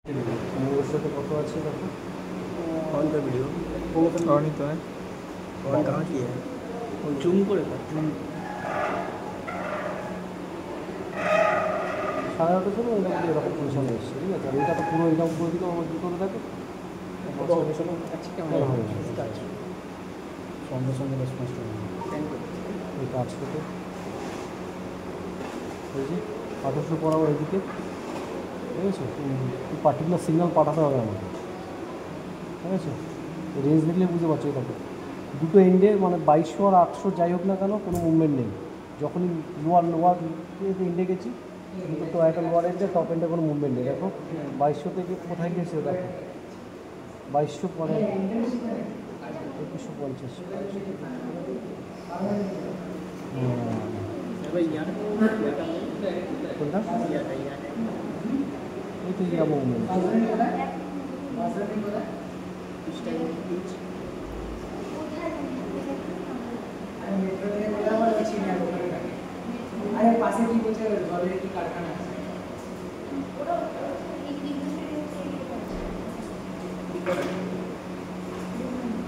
ওর সাথে কত আছে দেখো। कौन का वीडियो? और नहीं तो है। कौन कहाँ की है? वो जूम করে कर সাড়ে আটটার সময় এটা মধ্যে এরকম পজিশন এসছে, ঠিক আছে। আর এটা তো পুরো এরকম করে দিকে আমার কী করে দেখো अच्छी कैमरा হ্যাঁ, है হ্যাঁ। इसका अच्छा সঙ্গে সঙ্গে রেসপন্স এই কাজ করতে এই যে আদর্শ পড়াবো এদিকে, ঠিক আছে। পার্টিকুলার সিগন্যাল পাঠাতে হবে আমাকে, ঠিক আছে। রেঞ্জ দেখলে বুঝতে পারছো এটাকে দুটো এন্ডে মানে 2200 আর 800 যাই হোক না কেন কোনো মুভমেন্ট নেই। যখনই লোয়ার এন্ডে গেছি দুটো একটা লোয়ার এন্ডে টপ এন্ডে কোনো মুভমেন্ট নেই। দেখো 2200 থেকে কোথায় গেছে দেখো 2200 পরে 2150। भाई यार কোনটা यार यार এই তো ইয়া মুভমেন্ট इस टाइम बीच আরে পাশে কি বলছে জলের কি কারখানা আছে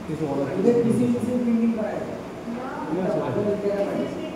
কিছু বলার ওদের পিসি প্রিন্টিং করা যায় ঠিক আছে।